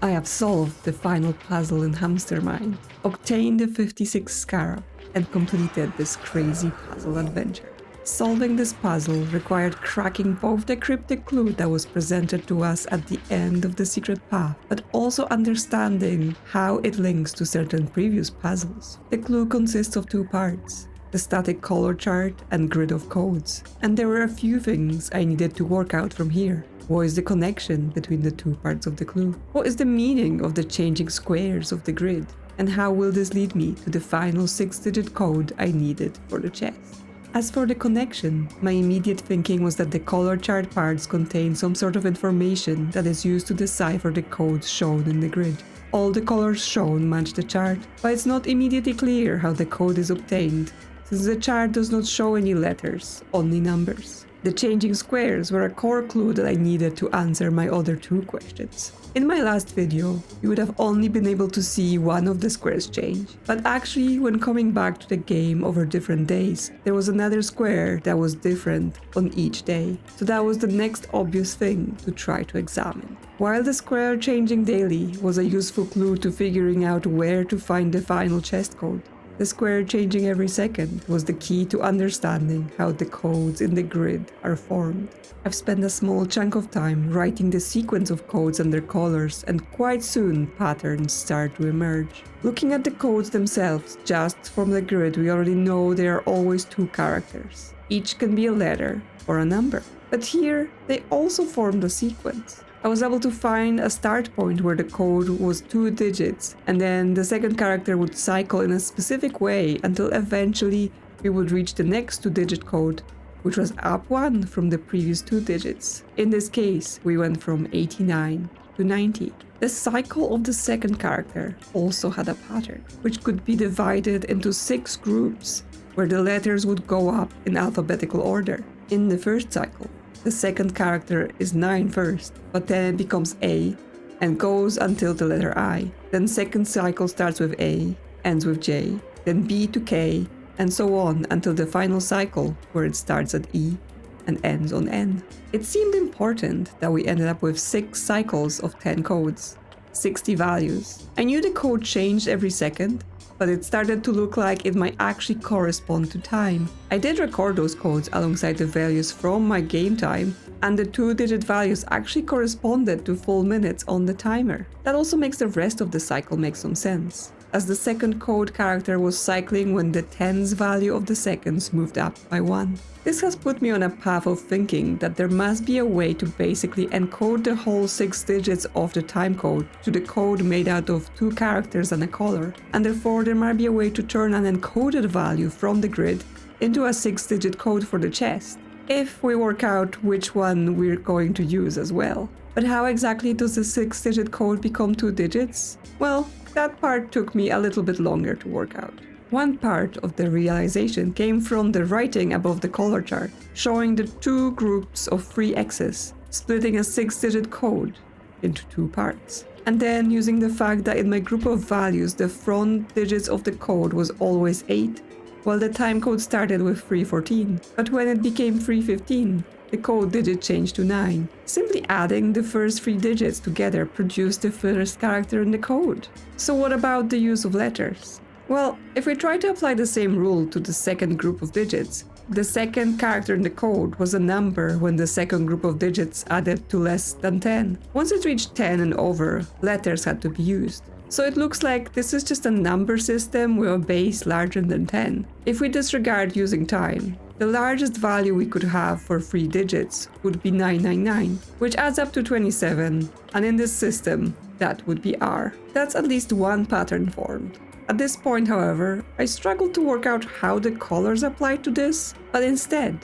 I have solved the final puzzle in Hamstermind, obtained the 56 scarab, and completed this crazy puzzle adventure. Solving this puzzle required cracking both the cryptic clue that was presented to us at the end of the secret path, but also understanding how it links to certain previous puzzles. The clue consists of two parts: the static color chart and grid of codes, and there were a few things I needed to work out from here. What is the connection between the two parts of the clue? What is the meaning of the changing squares of the grid? And how will this lead me to the final 6-digit code I needed for the chest? As for the connection, my immediate thinking was that the color chart parts contain some sort of information that is used to decipher the codes shown in the grid. All the colors shown match the chart, but it's not immediately clear how the code is obtained, since the chart does not show any letters, only numbers. The changing squares were a core clue that I needed to answer my other two questions. In my last video, you would have only been able to see one of the squares change, but actually when coming back to the game over different days, there was another square that was different on each day, so that was the next obvious thing to try to examine. While the square changing daily was a useful clue to figuring out where to find the final chest code, the square changing every second was the key to understanding how the codes in the grid are formed. I've spent a small chunk of time writing the sequence of codes and their colors, and quite soon patterns start to emerge. Looking at the codes themselves, just from the grid, we already know there are always two characters. Each can be a letter or a number. But here, they also formed a sequence. I was able to find a start point where the code was 2 digits, and then the second character would cycle in a specific way until eventually we would reach the next 2-digit code, which was up 1 from the previous 2 digits. In this case, we went from 89 to 90. The cycle of the second character also had a pattern, which could be divided into 6 groups, where the letters would go up in alphabetical order. In the first cycle, the second character is 9 first, but then it becomes A and goes until the letter I. Then second cycle starts with A, ends with J, then B to K, and so on until the final cycle where it starts at E and ends on N. It seemed important that we ended up with 6 cycles of 10 codes, 60 values. I knew the code changed every second, but it started to look like it might actually correspond to time. I did record those codes alongside the values from my game time, and the 2-digit values actually corresponded to full minutes on the timer. That also makes the rest of the cycle make some sense, as the second code character was cycling when the tens value of the seconds moved up by 1. This has put me on a path of thinking that there must be a way to basically encode the whole 6 digits of the time code to the code made out of 2 characters and a color, and therefore there might be a way to turn an encoded value from the grid into a 6-digit code for the chest, if we work out which one we're going to use as well. But how exactly does the 6-digit code become 2 digits? Well, that part took me a little bit longer to work out. One part of the realization came from the writing above the color chart, showing the 2 groups of 3 X's, splitting a 6-digit code into 2 parts. And then using the fact that in my group of values the front digits of the code was always 8, while the time code started with 314. But when it became 315, the code digit changed to 9. Simply adding the first 3 digits together produced the first character in the code. So what about the use of letters? Well, if we try to apply the same rule to the second group of digits, the second character in the code was a number when the second group of digits added to less than 10. Once it reached 10 and over, letters had to be used. So it looks like this is just a number system with a base larger than 10. If we disregard using time, the largest value we could have for 3 digits would be 999, which adds up to 27, and in this system, that would be R. That's at least one pattern formed. At this point, however, I struggled to work out how the colors applied to this, but instead,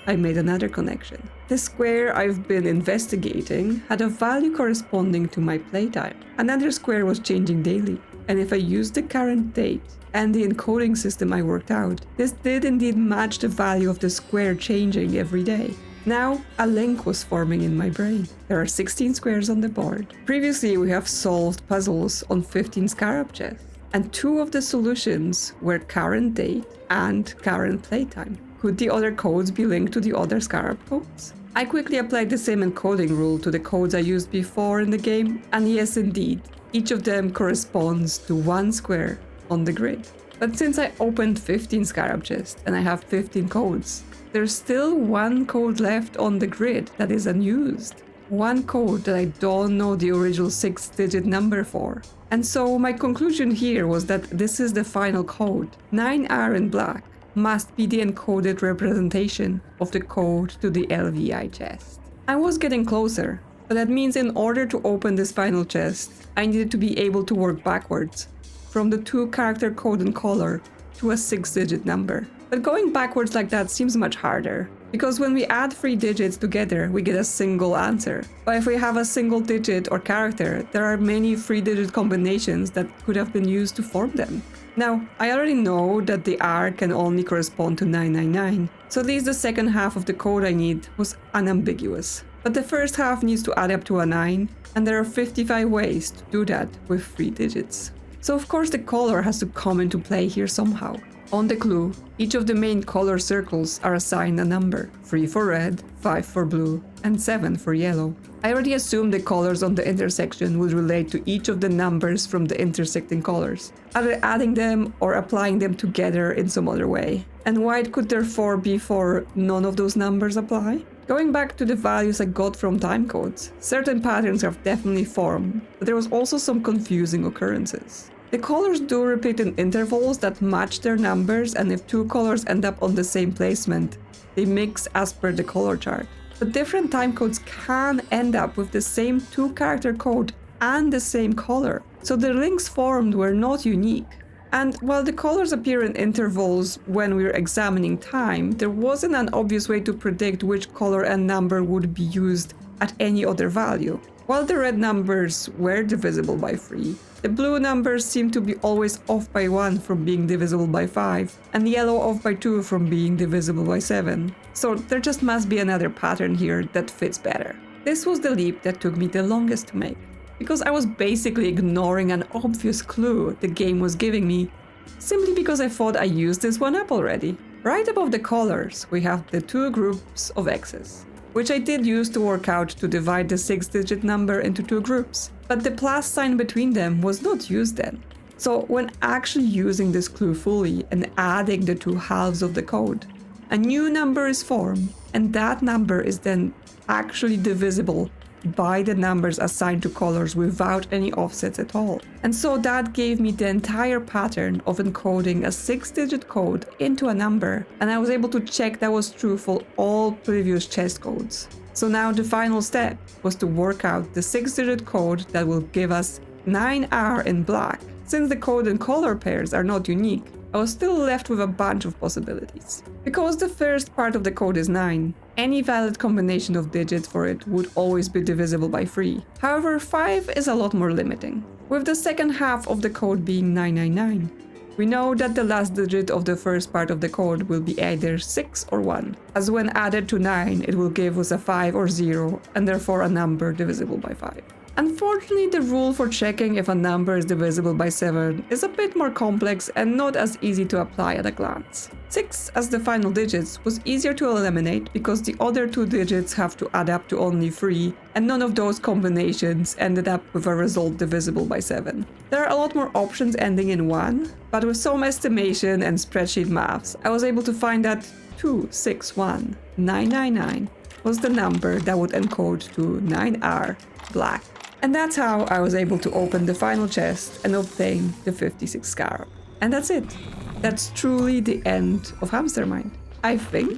I made another connection. The square I've been investigating had a value corresponding to my playtime. Another square was changing daily, and if I used the current date and the encoding system I worked out, this did indeed match the value of the square changing every day. Now, a link was forming in my brain. There are 16 squares on the board. Previously, we have solved puzzles on 15 scarab chests, and 2 of the solutions were current date and current playtime. Could the other codes be linked to the other scarab codes? I quickly applied the same encoding rule to the codes I used before in the game, and yes indeed, each of them corresponds to one square on the grid. But since I opened 15 scarab chests and I have 15 codes, there's still one code left on the grid that is unused. One code that I don't know the original 6-digit number for. And so my conclusion here was that this is the final code. 9R in black must be the encoded representation of the code to the LVI chest. I was getting closer, but that means in order to open this final chest, I needed to be able to work backwards, from the 2-character code and color to a 6-digit number. But going backwards like that seems much harder, because when we add 3 digits together, we get a single answer. But if we have a single digit or character, there are many 3-digit combinations that could have been used to form them. Now, I already know that the R can only correspond to 999, so at least the second half of the code I need was unambiguous. But the first half needs to add up to a 9, and there are 55 ways to do that with 3 digits. So of course the color has to come into play here somehow. On the clue, each of the main color circles are assigned a number, 3 for red, 5 for blue, and 7 for yellow. I already assumed the colors on the intersection would relate to each of the numbers from the intersecting colors, either adding them or applying them together in some other way. And white could therefore be for none of those numbers apply? Going back to the values I got from timecodes, certain patterns have definitely formed, but there was also some confusing occurrences. The colors do repeat in intervals that match their numbers, and if 2 colors end up on the same placement, they mix as per the color chart. But different timecodes can end up with the same 2-character code and the same color, so the links formed were not unique. And while the colors appear in intervals when we're examining time, there wasn't an obvious way to predict which color and number would be used at any other value. While the red numbers were divisible by 3, the blue numbers seem to be always off by 1 from being divisible by 5, and the yellow off by 2 from being divisible by 7. So there just must be another pattern here that fits better. This was the leap that took me the longest to make, because I was basically ignoring an obvious clue the game was giving me, simply because I thought I used this one up already. Right above the colors, we have the 2 groups of X's, which I did use to work out to divide the 6-digit number into 2 groups, but the plus sign between them was not used then. So when actually using this clue fully and adding the 2 halves of the code, a new number is formed, and that number is then actually divisible by the numbers assigned to colors without any offsets at all. And so that gave me the entire pattern of encoding a 6-digit code into a number, and I was able to check that was true for all previous chest codes. So now the final step was to work out the 6-digit code that will give us 9R in black. Since the code and color pairs are not unique, I was still left with a bunch of possibilities. Because the first part of the code is 9, any valid combination of digits for it would always be divisible by 3. However, 5 is a lot more limiting. With the second half of the code being 999, we know that the last digit of the first part of the code will be either 6 or 1, as when added to 9 it will give us a 5 or 0, and therefore a number divisible by 5. Unfortunately, the rule for checking if a number is divisible by 7 is a bit more complex and not as easy to apply at a glance. 6 as the final digits was easier to eliminate because the other 2 digits have to add up to only 3, and none of those combinations ended up with a result divisible by 7. There are a lot more options ending in 1, but with some estimation and spreadsheet maths, I was able to find that 261999 was the number that would encode to 9R black. And that's how I was able to open the final chest and obtain the 56 scarab. And that's it. That's truly the end of Hamstermind, I think.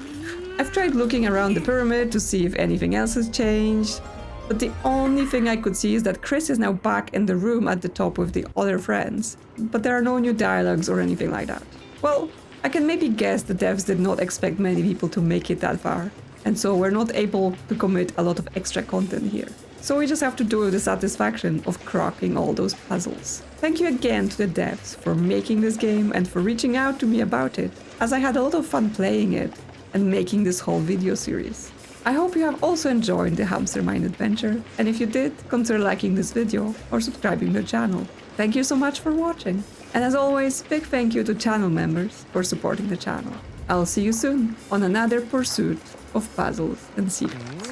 I've tried looking around the pyramid to see if anything else has changed, but the only thing I could see is that Chris is now back in the room at the top with the other friends, but there are no new dialogues or anything like that. Well, I can maybe guess the devs did not expect many people to make it that far, and so we're not able to commit a lot of extra content here. So we just have to do with the satisfaction of cracking all those puzzles. Thank you again to the devs for making this game and for reaching out to me about it, as I had a lot of fun playing it and making this whole video series. I hope you have also enjoyed the Hamstermind adventure, and if you did, consider liking this video or subscribing to the channel. Thank you so much for watching, and as always, big thank you to channel members for supporting the channel. I'll see you soon on another pursuit of puzzles and secrets.